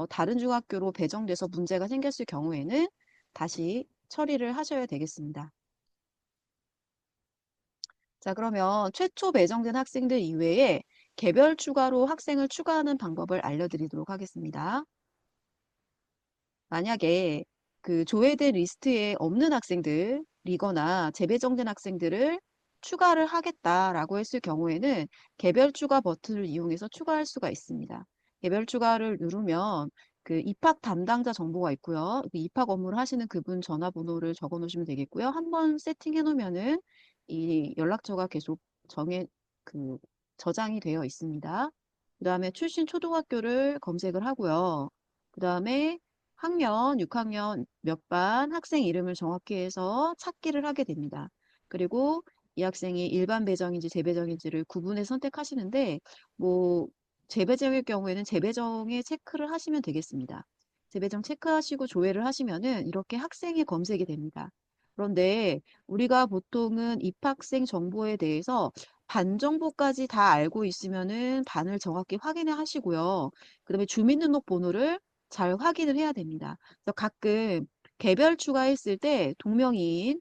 다른 중학교로 배정돼서 문제가 생겼을 경우에는 다시 처리를 하셔야 되겠습니다. 자, 그러면 최초 배정된 학생들 이외에 개별 추가로 학생을 추가하는 방법을 알려드리도록 하겠습니다. 만약에 그 조회된 리스트에 없는 학생들이거나 재배정된 학생들을 추가를 하겠다라고 했을 경우에는 개별 추가 버튼을 이용해서 추가할 수가 있습니다. 개별 추가를 누르면 그 입학 담당자 정보가 있고요. 그 입학 업무를 하시는 그분 전화번호를 적어 놓으시면 되겠고요. 한번 세팅해 놓으면은 이 연락처가 계속 그 저장이 되어 있습니다. 그 다음에 출신 초등학교를 검색을 하고요. 그 다음에 학년, 6학년 몇 반 학생 이름을 정확히 해서 찾기를 하게 됩니다. 그리고 이 학생이 일반 배정인지 재배정인지를 구분해 선택하시는데, 뭐, 재배정일 경우에는 재배정에 체크를 하시면 되겠습니다. 재배정 체크하시고 조회를 하시면은 이렇게 학생이 검색이 됩니다. 그런데 우리가 보통은 입학생 정보에 대해서 반 정보까지 다 알고 있으면은 반을 정확히 확인을 하시고요. 그다음에 주민등록번호를 잘 확인을 해야 됩니다. 그래서 가끔 개별 추가했을 때 동명이인,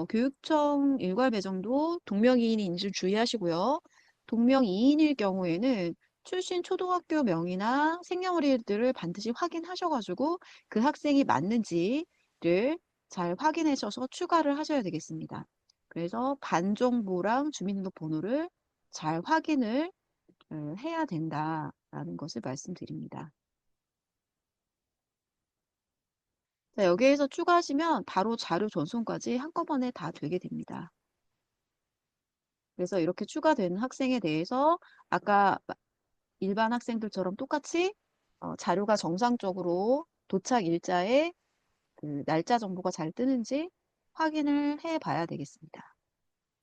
교육청 일괄 배정도 동명이인인지 주의하시고요. 동명이인일 경우에는 출신 초등학교 명이나 생년월일들을 반드시 확인하셔가지고 그 학생이 맞는지를 잘 확인하셔서 추가를 하셔야 되겠습니다. 그래서 반정보랑 주민등록번호를 잘 확인을 해야 된다라는 것을 말씀드립니다. 자, 여기에서 추가하시면 바로 자료 전송까지 한꺼번에 다 되게 됩니다. 그래서 이렇게 추가된 학생에 대해서 아까 일반 학생들처럼 똑같이 자료가 정상적으로 도착 일자에 그 날짜 정보가 잘 뜨는지 확인을 해 봐야 되겠습니다.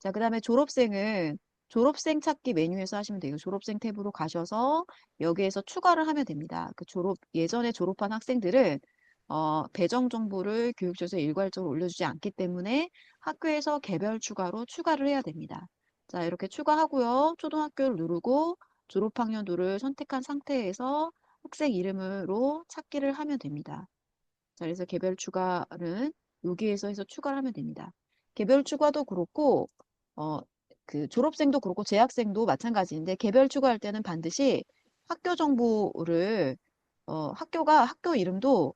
자, 그 다음에 졸업생은 졸업생 찾기 메뉴에서 하시면 돼요. 졸업생 탭으로 가셔서 여기에서 추가를 하면 됩니다. 예전에 졸업한 학생들은 배정 정보를 교육청에서 일괄적으로 올려주지 않기 때문에 학교에서 개별 추가로 추가를 해야 됩니다. 자, 이렇게 추가하고요. 초등학교를 누르고 졸업학년도를 선택한 상태에서 학생 이름으로 찾기를 하면 됩니다. 자, 그래서 개별 추가는 여기에서 해서 추가를 하면 됩니다. 개별 추가도 그렇고, 어, 그 졸업생도 그렇고 재학생도 마찬가지인데 개별 추가할 때는 반드시 학교 정보를, 학교 이름도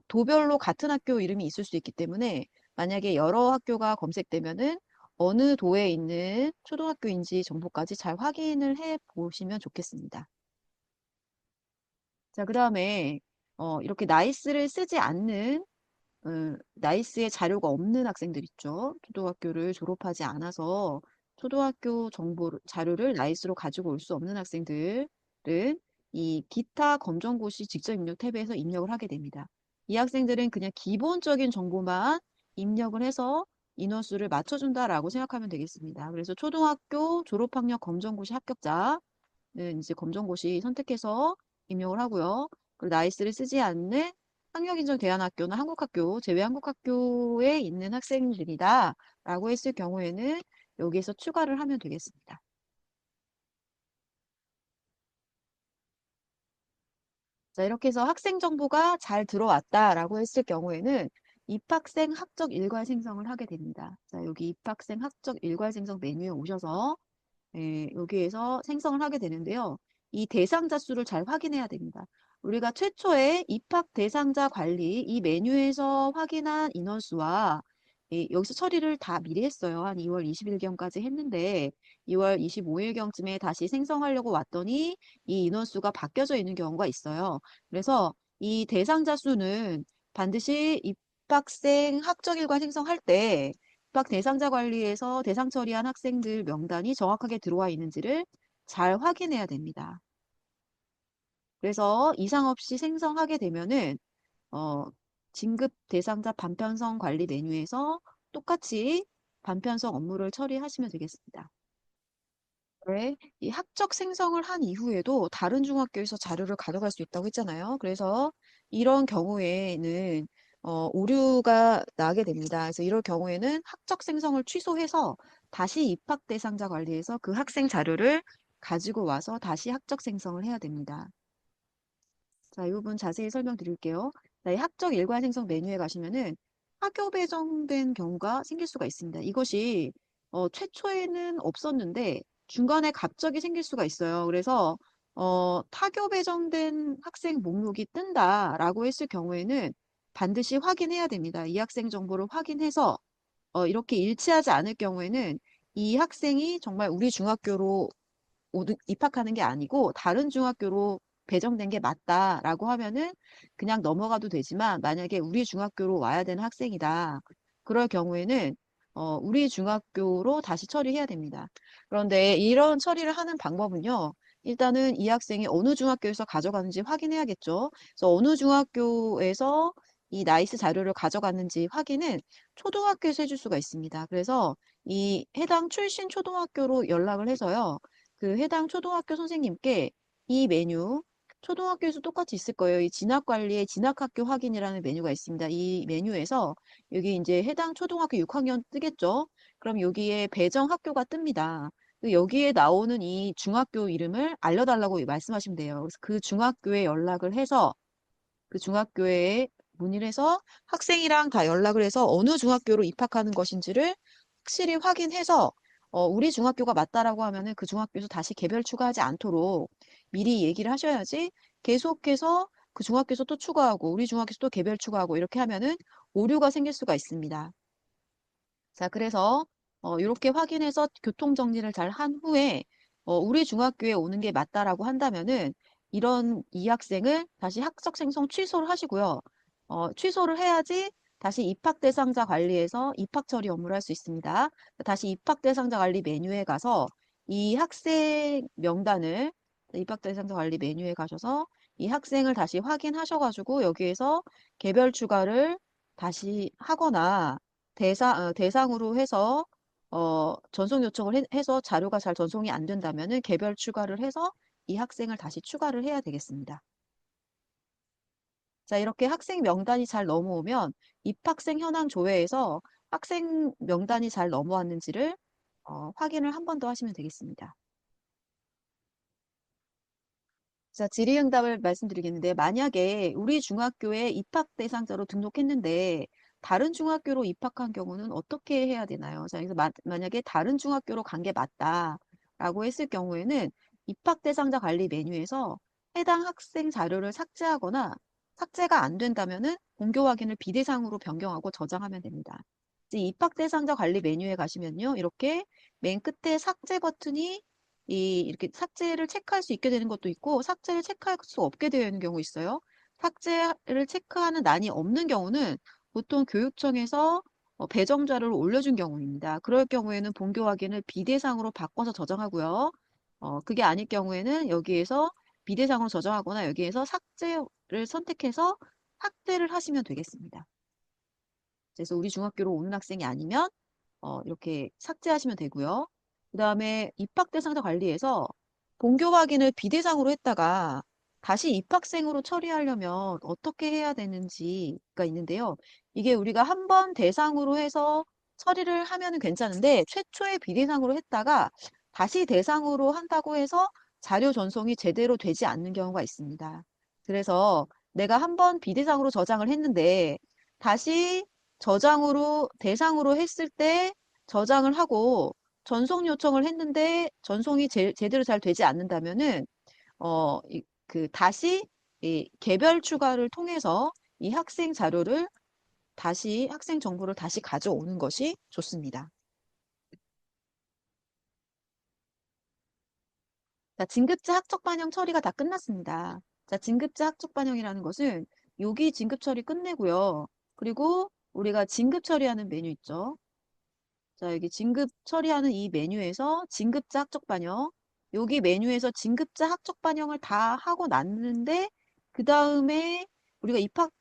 도별로 같은 학교 이름이 있을 수 있기 때문에 만약에 여러 학교가 검색되면은 어느 도에 있는 초등학교인지 정보까지 잘 확인을 해 보시면 좋겠습니다. 자, 그 다음에 이렇게 나이스를 쓰지 않는 나이스의 자료가 없는 학생들 있죠. 초등학교를 졸업하지 않아서 초등학교 자료를 나이스로 가지고 올 수 없는 학생들은 이 기타 검정고시 직접 입력 탭에서 입력을 하게 됩니다. 이 학생들은 그냥 기본적인 정보만 입력을 해서 인원수를 맞춰준다라고 생각하면 되겠습니다. 그래서 초등학교 졸업학력 검정고시 합격자는 이제 검정고시 선택해서 입력을 하고요. 그리고 나이스를 쓰지 않는 학력인정 대안학교나 한국학교, 제외 한국학교에 있는 학생들이다 라고 했을 경우에는 여기에서 추가를 하면 되겠습니다. 자, 이렇게 해서 학생 정보가 잘 들어왔다라고 했을 경우에는 입학생 학적 일괄 생성을 하게 됩니다. 자, 여기 입학생 학적 일괄 생성 메뉴에 오셔서 여기에서 생성을 하게 되는데요. 이 대상자 수를 잘 확인해야 됩니다. 우리가 최초에 입학 대상자 관리 이 메뉴에서 확인한 인원수와 여기서 처리를 다 미리 했어요. 한 2월 20일경까지 했는데 2월 25일경쯤에 다시 생성하려고 왔더니 이 인원수가 바뀌어져 있는 경우가 있어요. 그래서 이 대상자 수는 반드시 입학생 학적일과 생성할 때 입학 대상자 관리에서 대상 처리한 학생들 명단이 정확하게 들어와 있는지를 잘 확인해야 됩니다. 그래서 이상 없이 생성하게 되면은 어, 진급 대상자 반편성 관리 메뉴에서 똑같이 반편성 업무를 처리하시면 되겠습니다. 네, 이 학적 생성을 한 이후에도 다른 중학교에서 자료를 가져갈 수 있다고 했잖아요. 그래서 이런 경우에는 오류가 나게 됩니다. 그래서 이럴 경우에는 학적 생성을 취소해서 다시 입학 대상자 관리에서 그 학생 자료를 가지고 와서 다시 학적 생성을 해야 됩니다. 자, 이 부분 자세히 설명드릴게요. 자, 이 학적 일괄 생성 메뉴에 가시면은 학교 배정된 경우가 생길 수가 있습니다. 이것이 최초에는 없었는데 중간에 갑자기 생길 수가 있어요. 그래서 타교 배정된 학생 목록이 뜬다라고 했을 경우에는 반드시 확인해야 됩니다. 이 학생 정보를 확인해서 이렇게 일치하지 않을 경우에는 이 학생이 정말 우리 중학교로 입학하는 게 아니고 다른 중학교로 배정된 게 맞다라고 하면은 그냥 넘어가도 되지만 만약에 우리 중학교로 와야 되는 학생이다. 그럴 경우에는 우리 중학교로 다시 처리해야 됩니다. 그런데 이런 처리를 하는 방법은요. 일단은 이 학생이 어느 중학교에서 가져가는지 확인해야겠죠. 그래서 어느 중학교에서 이 나이스 자료를 가져갔는지 확인은 초등학교에서 해줄 수가 있습니다. 그래서 이 해당 출신 초등학교로 연락을 해서요. 그 해당 초등학교 선생님께 이 메뉴, 초등학교에서 똑같이 있을 거예요. 이 진학관리의 진학학교 확인이라는 메뉴가 있습니다. 이 메뉴에서 여기 이제 해당 초등학교 6학년 뜨겠죠. 그럼 여기에 배정 학교가 뜹니다. 여기에 나오는 이 중학교 이름을 알려달라고 말씀하시면 돼요. 그래서 그 중학교에 연락을 해서 그 중학교에 문의를 해서 학생이랑 다 연락을 해서 어느 중학교로 입학하는 것인지를 확실히 확인해서 우리 중학교가 맞다라고 하면은 그 중학교에서 다시 개별 추가하지 않도록 미리 얘기를 하셔야지 계속해서 그 중학교에서 또 추가하고 우리 중학교에서 또 개별 추가하고 이렇게 하면은 오류가 생길 수가 있습니다. 자, 그래서 이렇게 확인해서 교통 정리를 잘 한 후에 우리 중학교에 오는 게 맞다라고 한다면은 이런 이 학생을 다시 학적 생성 취소를 하시고요. 취소를 해야지 다시 입학 대상자 관리에서 입학 처리 업무를 할 수 있습니다. 다시 입학 대상자 관리 메뉴에 가서 이 학생 명단을 입학 대상자 관리 메뉴에 가셔서 이 학생을 다시 확인하셔가지고 여기에서 개별 추가를 다시 하거나 대상으로 해서 전송 요청을 해서 자료가 잘 전송이 안 된다면은 개별 추가를 해서 이 학생을 다시 추가를 해야 되겠습니다. 자, 이렇게 학생 명단이 잘 넘어오면 입학생 현황 조회에서 학생 명단이 잘 넘어왔는지를 확인을 한 번 더 하시면 되겠습니다. 자, 질의응답을 말씀드리겠는데, 만약에 우리 중학교에 입학 대상자로 등록했는데, 다른 중학교로 입학한 경우는 어떻게 해야 되나요? 자, 그래서 만약에 다른 중학교로 간 게 맞다라고 했을 경우에는 입학 대상자 관리 메뉴에서 해당 학생 자료를 삭제하거나 삭제가 안 된다면은 본교 확인을 비대상으로 변경하고 저장하면 됩니다. 이제 입학 대상자 관리 메뉴에 가시면요. 이렇게 맨 끝에 삭제 버튼이 이렇게 삭제를 체크할 수 있게 되는 것도 있고 삭제를 체크할 수 없게 되는 경우 있어요. 삭제를 체크하는 난이 없는 경우는 보통 교육청에서 배정 자료를 올려준 경우입니다. 그럴 경우에는 본교 확인을 비대상으로 바꿔서 저장하고요. 그게 아닐 경우에는 여기에서 비대상으로 저장하거나 여기에서 삭제를 선택해서 삭제를 하시면 되겠습니다. 그래서 우리 중학교로 오는 학생이 아니면 이렇게 삭제하시면 되고요. 그 다음에 입학 대상자 관리에서 본교 확인을 비대상으로 했다가 다시 입학생으로 처리하려면 어떻게 해야 되는지가 있는데요. 이게 우리가 한 번 대상으로 해서 처리를 하면 괜찮은데 최초에 비대상으로 했다가 다시 대상으로 한다고 해서 자료 전송이 제대로 되지 않는 경우가 있습니다. 그래서 내가 한 번 비대상으로 저장을 했는데 다시 저장으로 대상으로 했을 때 저장을 하고 전송 요청을 했는데 전송이 제대로 잘 되지 않는다면은 다시 이 개별 추가를 통해서 이 학생 자료를 다시 학생 정보를 다시 가져오는 것이 좋습니다. 자, 진급자 학적 반영 처리가 다 끝났습니다. 자, 진급자 학적 반영이라는 것은 여기 진급 처리 끝내고요. 그리고 우리가 진급 처리하는 메뉴 있죠. 자, 여기 진급 처리하는 이 메뉴에서 진급자 학적 반영. 여기 메뉴에서 진급자 학적 반영을 다 하고 났는데, 그 다음에 우리가 입학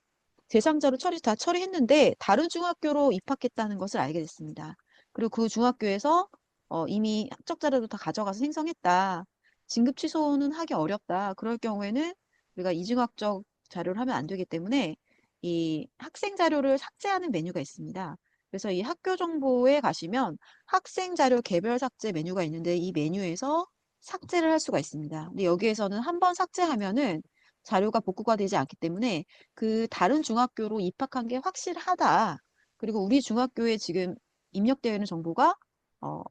대상자로 다 처리했는데, 다른 중학교로 입학했다는 것을 알게 됐습니다. 그리고 그 중학교에서 이미 학적 자료도 다 가져가서 생성했다. 진급 취소는 하기 어렵다. 그럴 경우에는 우리가 이중학적 자료를 하면 안 되기 때문에 이 학생 자료를 삭제하는 메뉴가 있습니다. 그래서 이 학교 정보에 가시면 학생 자료 개별 삭제 메뉴가 있는데 이 메뉴에서 삭제를 할 수가 있습니다. 근데 여기에서는 한 번 삭제하면은 자료가 복구가 되지 않기 때문에 그 다른 중학교로 입학한 게 확실하다. 그리고 우리 중학교에 지금 입력되어 있는 정보가 어,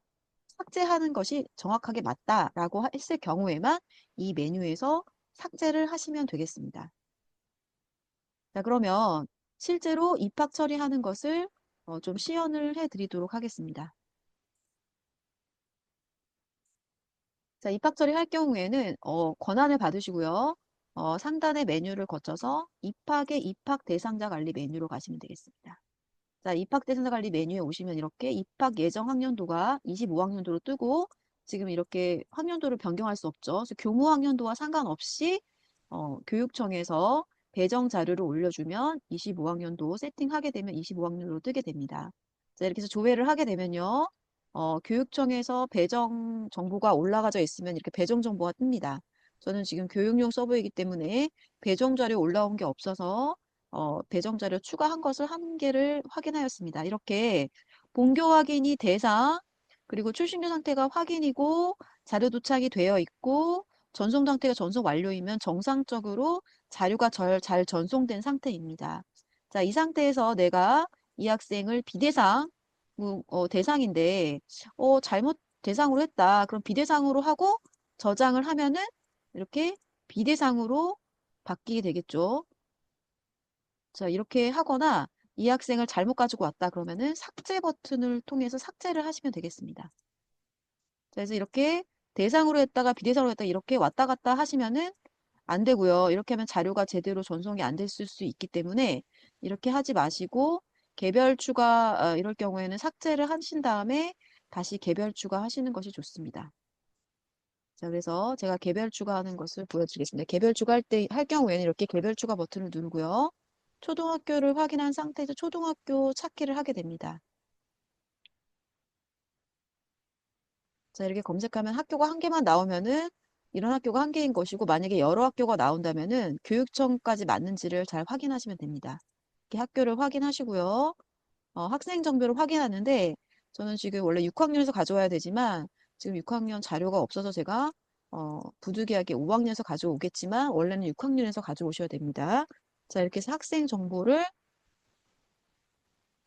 삭제하는 것이 정확하게 맞다라고 했을 경우에만 이 메뉴에서 삭제를 하시면 되겠습니다. 자, 그러면 실제로 입학 처리하는 것을 좀 시연을 해드리도록 하겠습니다. 자, 입학 처리할 경우에는 권한을 받으시고요. 상단의 메뉴를 거쳐서 입학의 입학 대상자 관리 메뉴로 가시면 되겠습니다. 자, 입학 대상자 관리 메뉴에 오시면 이렇게 입학 예정 학년도가 25학년도로 뜨고 지금 이렇게 학년도를 변경할 수 없죠. 그래서 교무 학년도와 상관없이 교육청에서 배정 자료를 올려주면 25학년도 세팅하게 되면 25학년도로 뜨게 됩니다. 자, 이렇게 해서 조회를 하게 되면요. 교육청에서 배정 정보가 올라가져 있으면 이렇게 배정 정보가 뜹니다. 저는 지금 교육용 서버이기 때문에 배정 자료 올라온 게 없어서 배정 자료 추가한 것을 한 개를 확인하였습니다. 이렇게 본교 확인이 대상, 그리고 출신교 상태가 확인이고 자료 도착이 되어 있고 전송 상태가 전송 완료이면 정상적으로 자료가 잘 전송된 상태입니다. 자, 이 상태에서 내가 이 학생을 비대상 대상인데 잘못 대상으로 했다. 그럼 비대상으로 하고 저장을 하면은 이렇게 비대상으로 바뀌게 되겠죠. 자, 이렇게 하거나 이 학생을 잘못 가지고 왔다 그러면은 삭제 버튼을 통해서 삭제를 하시면 되겠습니다. 자, 그래서 이렇게 대상으로 했다가 비대상으로 했다가 이렇게 왔다 갔다 하시면은 안 되고요. 이렇게 하면 자료가 제대로 전송이 안 됐을 수 있기 때문에 이렇게 하지 마시고 개별 추가 이럴 경우에는 삭제를 하신 다음에 다시 개별 추가하시는 것이 좋습니다. 자, 그래서 제가 개별 추가하는 것을 보여드리겠습니다. 개별 추가할 때 할 경우에는 이렇게 개별 추가 버튼을 누르고요. 초등학교를 확인한 상태에서 초등학교 찾기를 하게 됩니다. 자, 이렇게 검색하면 학교가 한 개만 나오면은 이런 학교가 한 개인 것이고 만약에 여러 학교가 나온다면은 교육청까지 맞는지를 잘 확인하시면 됩니다. 이렇게 학교를 확인하시고요. 학생 정보를 확인하는데 저는 지금 원래 6학년에서 가져와야 되지만 지금 6학년 자료가 없어서 제가 부득이하게 5학년에서 가져오겠지만 원래는 6학년에서 가져오셔야 됩니다. 자, 이렇게 해서 학생 정보를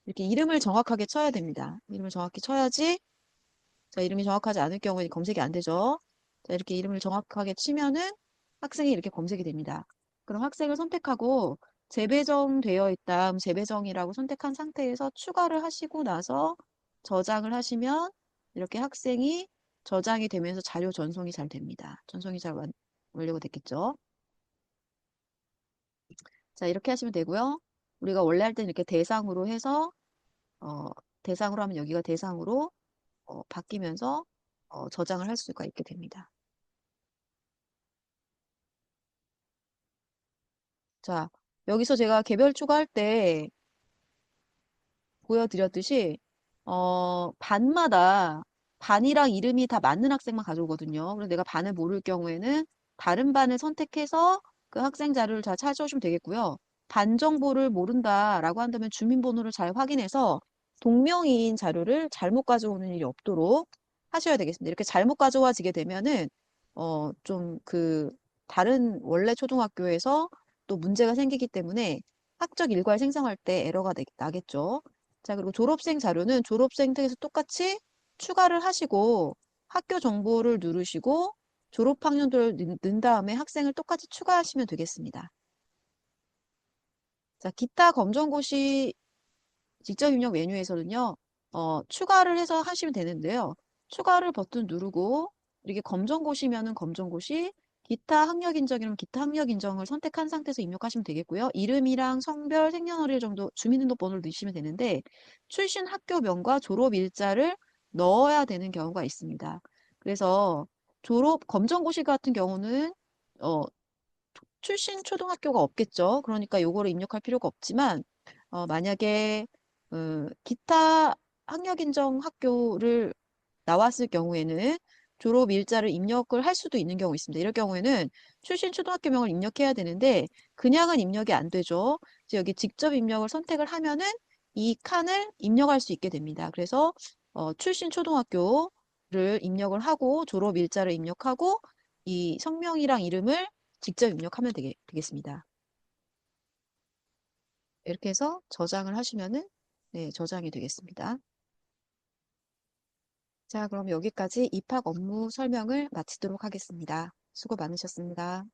이렇게 이름을 정확하게 쳐야 됩니다. 이름을 정확히 쳐야지. 자, 이름이 정확하지 않을 경우에 검색이 안 되죠. 자, 이렇게 이름을 정확하게 치면은 학생이 이렇게 검색이 됩니다. 그럼 학생을 선택하고 재배정되어 있다. 재배정이라고 선택한 상태에서 추가를 하시고 나서 저장을 하시면 이렇게 학생이 저장이 되면서 자료 전송이 잘 됩니다. 전송이 잘 완료가 됐겠죠. 자, 이렇게 하시면 되고요. 우리가 원래 할 때는 이렇게 대상으로 해서 어, 대상으로 하면 여기가 대상으로 바뀌면서 저장을 할 수가 있게 됩니다. 자, 여기서 제가 개별 추가할 때 보여드렸듯이, 반마다 반이랑 이름이 다 맞는 학생만 가져오거든요. 그래서 내가 반을 모를 경우에는 다른 반을 선택해서 그 학생 자료를 잘 찾아오시면 되겠고요. 반 정보를 모른다라고 한다면 주민번호를 잘 확인해서 동명이인 자료를 잘못 가져오는 일이 없도록 하셔야 되겠습니다. 이렇게 잘못 가져와지게 되면은, 좀 다른 원래 초등학교에서 또 문제가 생기기 때문에 학적 일과를 생성할 때 에러가 나겠죠. 자, 그리고 졸업생 자료는 졸업생 택에서 똑같이 추가를 하시고 학교 정보를 누르시고 졸업학년도를 넣은 다음에 학생을 똑같이 추가하시면 되겠습니다. 자, 기타 검정고시 직접 입력 메뉴에서는요, 추가를 해서 하시면 되는데요. 추가를 버튼 누르고 이렇게 검정고시면은 검정고시, 기타 학력 인정이면 기타 학력 인정을 선택한 상태에서 입력하시면 되겠고요. 이름이랑 성별, 생년월일 정도 주민등록번호를 넣으시면 되는데 출신 학교명과 졸업 일자를 넣어야 되는 경우가 있습니다. 그래서 검정고시 같은 경우는 어, 출신 초등학교가 없겠죠. 그러니까 요거를 입력할 필요가 없지만 만약에 기타 학력인정 학교를 나왔을 경우에는 졸업 일자를 입력을 할 수도 있는 경우 있습니다. 이럴 경우에는 출신 초등학교명을 입력해야 되는데 그냥은 입력이 안 되죠. 그래서 여기 직접 입력을 선택을 하면은 이 칸을 입력할 수 있게 됩니다. 그래서 출신 초등학교를 입력을 하고 졸업 일자를 입력하고 이 성명이랑 이름을 직접 입력하면 되겠습니다. 이렇게 해서 저장을 하시면은 네, 저장이 되겠습니다. 자, 그럼 여기까지 입학 업무 설명을 마치도록 하겠습니다. 수고 많으셨습니다.